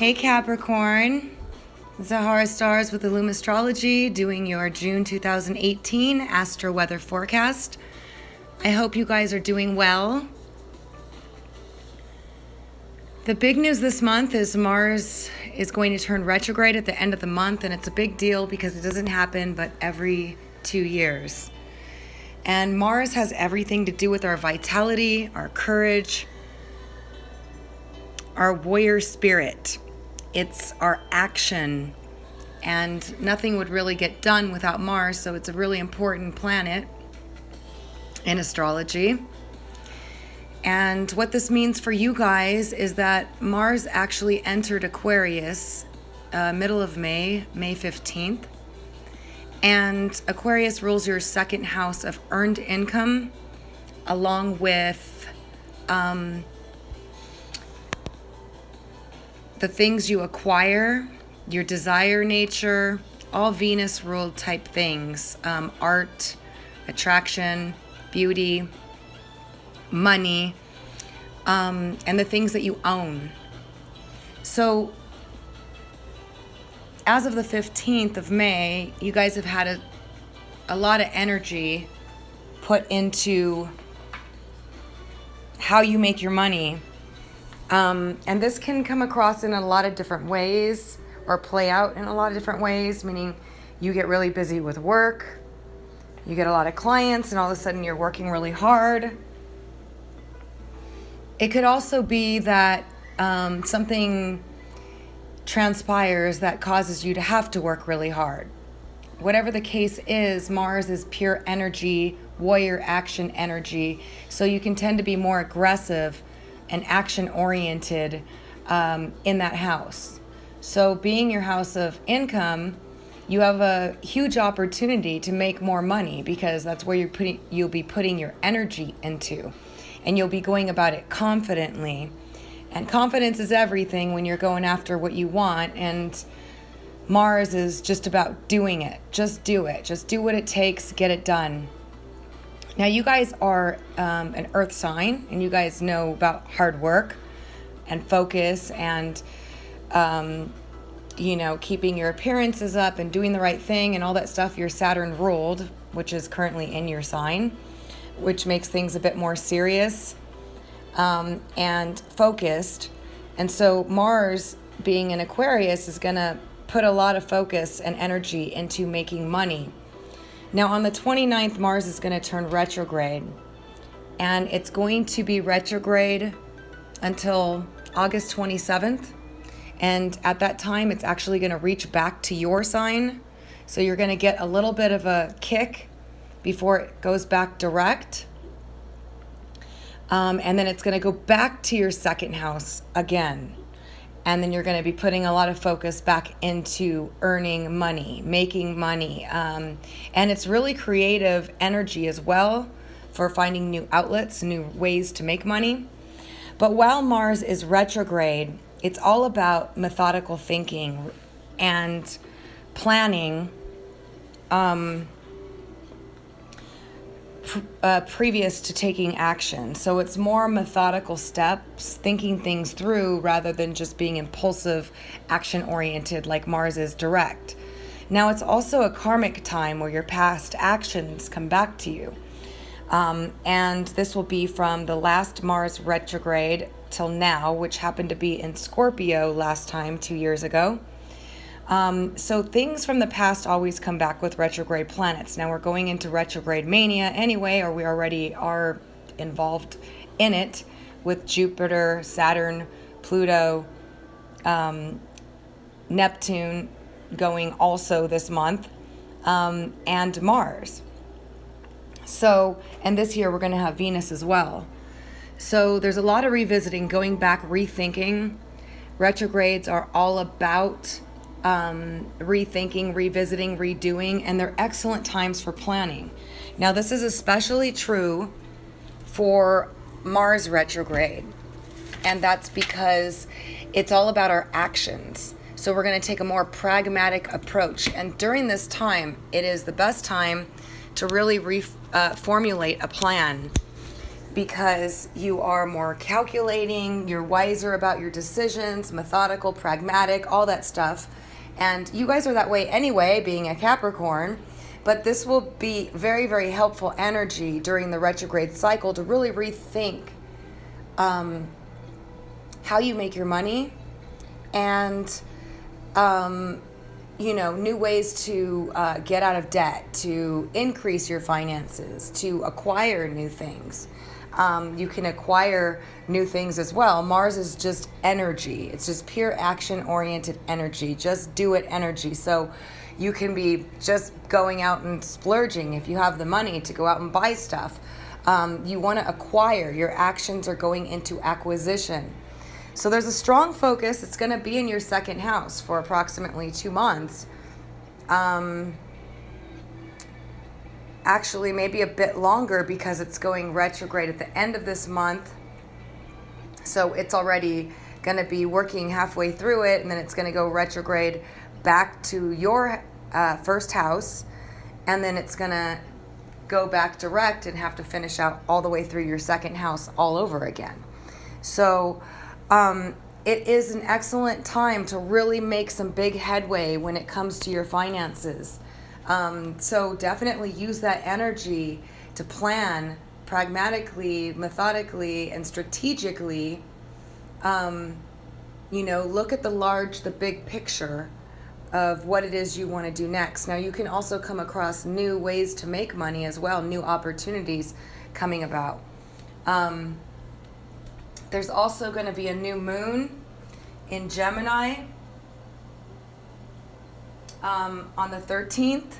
Hey Capricorn, Zahara Stars with Illum Astrology doing your June 2018 astro weather forecast. I hope you guys are doing well. The big news this month is Mars is going to turn retrograde at the end of the month, and it's a big deal because it doesn't happen but every 2 years. And Mars has everything to do with our vitality, our courage, our warrior spirit. It's our action, and nothing would really get done without Mars, so it's a really important planet in astrology. And what this means for you guys is that Mars actually entered Aquarius middle of May 15th. And Aquarius rules your second house of earned income, along with the things you acquire, your desire nature, all Venus ruled type things, art, attraction, beauty, money, and the things that you own. So as of the 15th of May, you guys have had a lot of energy put into how you make your money. And this can come across in a lot of different ways or play out in a lot of different ways, meaning you get really busy with work, you get a lot of clients, and all of a sudden you're working really hard. It could also be that something transpires that causes you to have to work really hard. Whatever the case is, Mars is pure energy, warrior action energy, so you can tend to be more aggressive and action-oriented in that house. So being your house of income, you have a huge opportunity to make more money because that's where you'll be putting your energy into, and you'll be going about it confidently. And confidence is everything when you're going after what you want, and Mars is just about doing it. Just do it. Just do what it takes, get it done. Now, you guys are an earth sign, and you guys know about hard work and focus and, keeping your appearances up and doing the right thing and all that stuff. You're Saturn ruled, which is currently in your sign, which makes things a bit more serious and focused. And so Mars, being in Aquarius, is going to put a lot of focus and energy into making money. Now, on the 29th, Mars is going to turn retrograde, and it's going to be retrograde until August 27th. And at that time, it's actually going to reach back to your sign. So you're going to get a little bit of a kick before it goes back direct. And then it's going to go back to your second house again. And then you're going to be putting a lot of focus back into earning money, making money. And it's really creative energy as well for finding new outlets, new ways to make money. But while Mars is retrograde, it's all about methodical thinking and planning previous to taking action. So it's more methodical steps, thinking things through rather than just being impulsive, action-oriented like Mars is direct. Now, it's also a karmic time where your past actions come back to you. And this will be from the last Mars retrograde till now, which happened to be in Scorpio last time 2 years ago. So things from the past always come back with retrograde planets. Now we're going into retrograde mania anyway, or we already are involved in it with Jupiter, Saturn, Pluto, Neptune going also this month, and Mars. So, and this year we're going to have Venus as well. So there's a lot of revisiting, going back, rethinking. Retrogrades are all about rethinking, revisiting, redoing, and they're excellent times for planning. Now, this is especially true for Mars retrograde, and that's because it's all about our actions. So we're going to take a more pragmatic approach, and during this time, it is the best time to really formulate a plan because you are more calculating, you're wiser about your decisions, methodical, pragmatic, all that stuff. And you guys are that way anyway, being a Capricorn. But this will be very, very helpful energy during the retrograde cycle to really rethink how you make your money and, new ways to get out of debt, to increase your finances, to acquire new things. You can acquire new things as well. Mars is just energy. It's just pure action-oriented energy. Just do it energy. So you can be just going out and splurging if you have the money to go out and buy stuff. You want to acquire. Your actions are going into acquisition. So there's a strong focus. It's going to be in your second house for approximately 2 months. Actually, maybe a bit longer because it's going retrograde at the end of this month. So it's already going to be working halfway through it, and then it's going to go retrograde back to your first house, and then it's going to go back direct and have to finish out all the way through your second house all over again. So it is an excellent time to really make some big headway when it comes to your finances. So definitely use that energy to plan pragmatically, methodically, and strategically. Look at the big picture of what it is you want to do next. Now, you can also come across new ways to make money as well, new opportunities coming about. There's also going to be a new moon in Gemini on the 13th,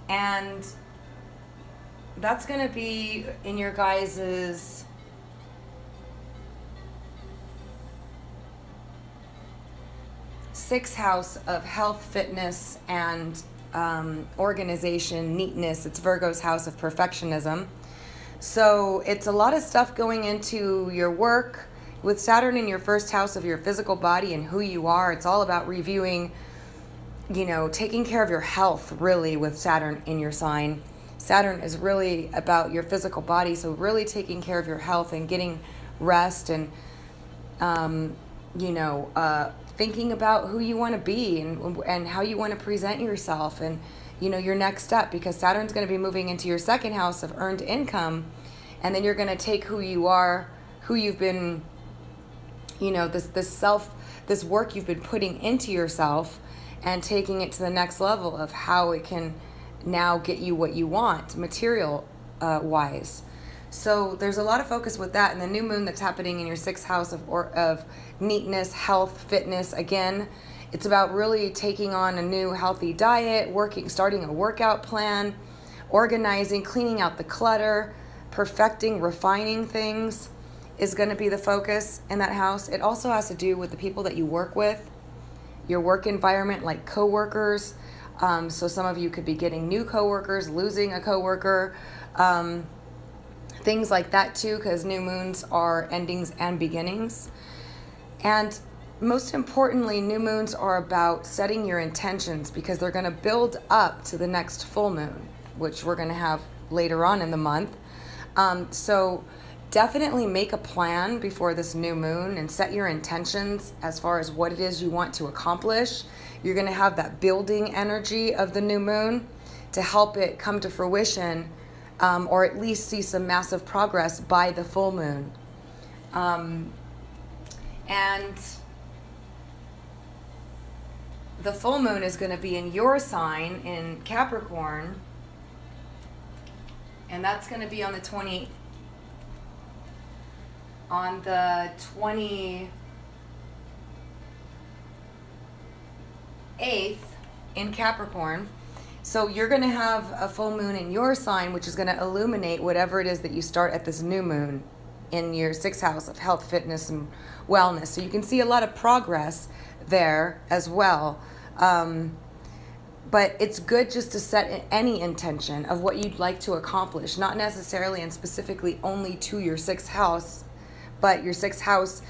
and that's going to be in your guys's sixth house of health, fitness, and organization, neatness. It's Virgo's house of perfectionism. So it's a lot of stuff going into your work. With Saturn in your first house of your physical body and who you are, it's all about reviewing, taking care of your health, really, with Saturn in your sign. Saturn is really about your physical body, so really taking care of your health and getting rest and, thinking about who you want to be and how you want to present yourself and, your next step, because Saturn's going to be moving into your second house of earned income, and then you're going to take who you are, who you've been, this work you've been putting into yourself, and taking it to the next level of how it can now get you what you want, material wise. So there's a lot of focus with that, and the new moon that's happening in your sixth house of neatness, health, fitness. Again, it's about really taking on a new healthy diet, starting a workout plan, organizing, cleaning out the clutter, perfecting, refining things is going to be the focus in that house. It also has to do with the people that you work with, your work environment, like coworkers. So some of you could be getting new coworkers, losing a coworker, things like that too, because new moons are endings and beginnings. And most importantly, new moons are about setting your intentions, because they're going to build up to the next full moon, which we're going to have later on in the month. So definitely make a plan before this new moon and set your intentions as far as what it is you want to accomplish. You're going to have that building energy of the new moon to help it come to fruition, or at least see some massive progress by the full moon. And the full moon is going to be in your sign in Capricorn, and that's going to be on the 28th in Capricorn. So you're going to have a full moon in your sign, which is going to illuminate whatever it is that you start at this new moon in your sixth house of health, fitness, and wellness. So you can see a lot of progress there as well. But it's good just to set any intention of what you'd like to accomplish, not necessarily and specifically only to your sixth house, but your sixth house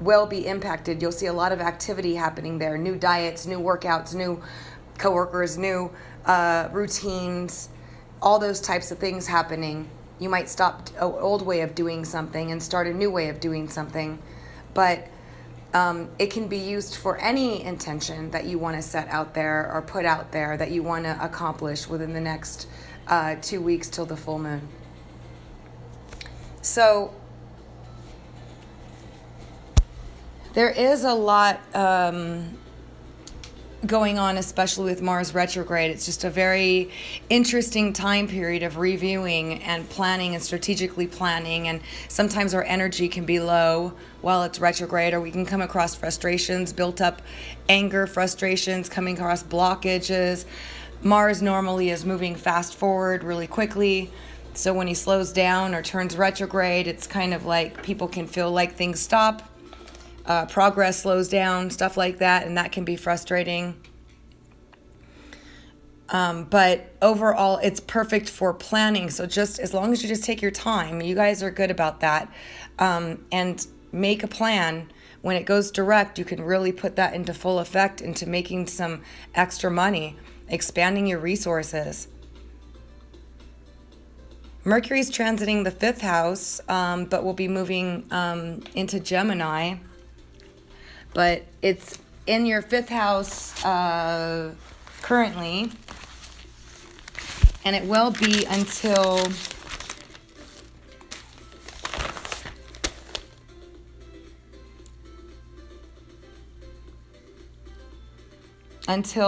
will be impacted. You'll see a lot of activity happening there, new diets, new workouts, new coworkers, new routines, all those types of things happening You might stop an old way of doing something and start a new way of doing something. But it can be used for any intention that you want to set out there or put out there that you want to accomplish within the next 2 weeks till the full moon. So there is a lot going on, especially with Mars retrograde. It's just a very interesting time period of reviewing and planning and strategically planning. And sometimes our energy can be low while it's retrograde, or we can come across frustrations, built up anger, frustrations, coming across blockages. Mars normally is moving fast forward really quickly. So when he slows down or turns retrograde, it's kind of like people can feel like things stop. Progress slows down, stuff like that, and that can be frustrating. But overall, it's perfect for planning. So just as long as you just take your time, you guys are good about that, and make a plan. When it goes direct, you can really put that into full effect, into making some extra money, expanding your resources. Mercury's transiting the 5th house, but will be moving into Gemini. But it's in your 5th house currently, and it will be until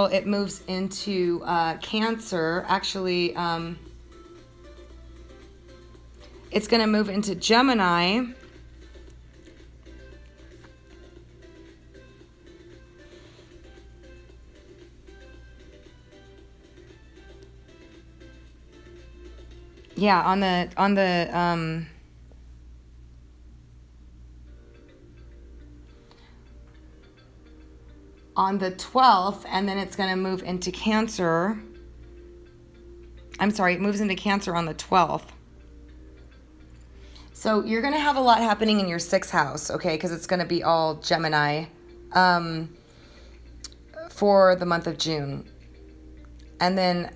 it moves into Cancer. Actually, it's going to move into Gemini. Yeah, on the 12th, and then it's going to move into Cancer. I'm sorry, it moves into Cancer on the 12th. So you're going to have a lot happening in your 6th house, okay, because it's going to be all Gemini for the month of June. And then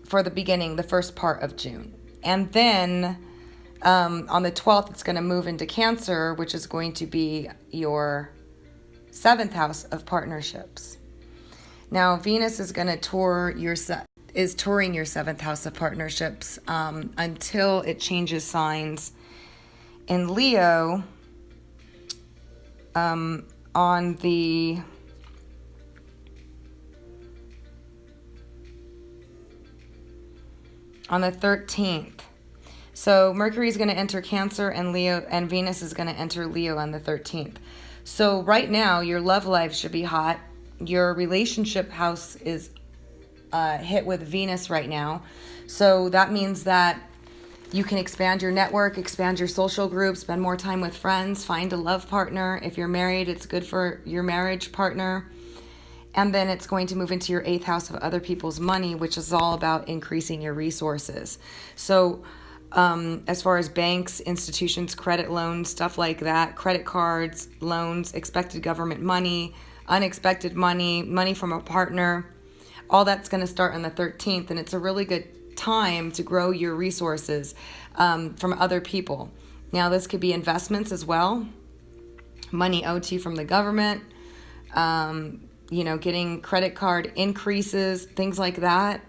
for the first part of June. And then on the 12th, it's going to move into Cancer, which is going to be your 7th house of partnerships. Now, Venus is going to touring your 7th house of partnerships until it changes signs in Leo on the 13th. So Mercury is going to enter Cancer and Leo, and Venus is going to enter Leo on the 13th. So right now, your love life should be hot. Your relationship house is hit with Venus right now. So that means that you can expand your network, expand your social group, spend more time with friends, find a love partner. If you're married, it's good for your marriage partner. And then it's going to move into your 8th house of other people's money, which is all about increasing your resources. So as far as banks, institutions, credit loans, stuff like that, credit cards, loans, expected government money, unexpected money, money from a partner, all that's going to start on the 13th. And it's a really good time to grow your resources from other people. Now, this could be investments as well, money owed to you from the government, getting credit card increases, things like that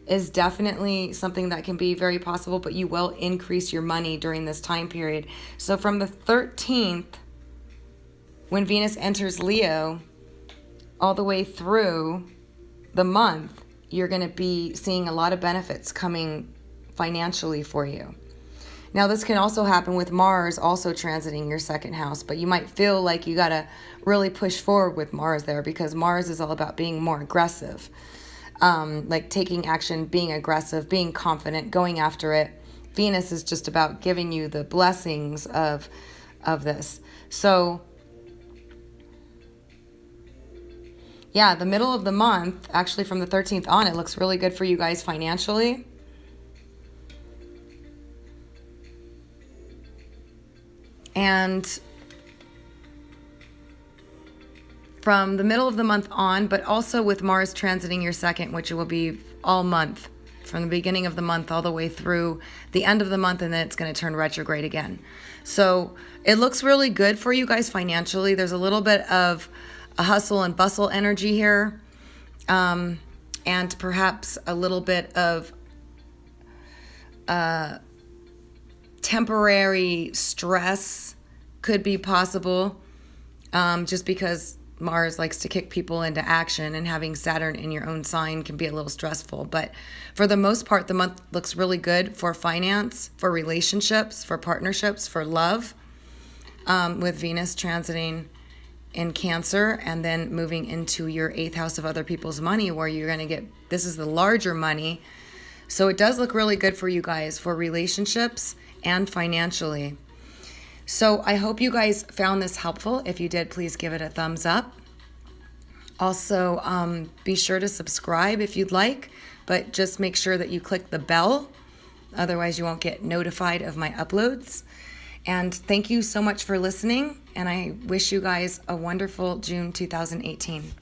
is definitely something that can be very possible, but you will increase your money during this time period. So from the 13th, when Venus enters Leo, all the way through the month, you're going to be seeing a lot of benefits coming financially for you. Now, this can also happen with Mars also transiting your 2nd house, but you might feel like you got to really push forward with Mars there, because Mars is all about being more aggressive, like taking action, being aggressive, being confident, going after it. Venus is just about giving you the blessings of this. So, yeah, the middle of the month, actually from the 13th on, it looks really good for you guys financially. And from the middle of the month on, but also with Mars transiting your 2nd, which will be all month from the beginning of the month all the way through the end of the month, and then it's going to turn retrograde again. So it looks really good for you guys financially. There's a little bit of a hustle and bustle energy here, and perhaps a little bit of temporary stress could be possible, just because Mars likes to kick people into action, and having Saturn in your own sign can be a little stressful. But for the most part, the month looks really good for finance, for relationships, for partnerships, for love, with Venus transiting in Cancer and then moving into your 8th house of other people's money, where you're going to get, this is the larger money. So it does look really good for you guys for relationships and financially. So I hope you guys found this helpful. If you did, please give it a thumbs up. Also, be sure to subscribe if you'd like, but just make sure that you click the bell. Otherwise, you won't get notified of my uploads. And thank you so much for listening. And I wish you guys a wonderful June 2018.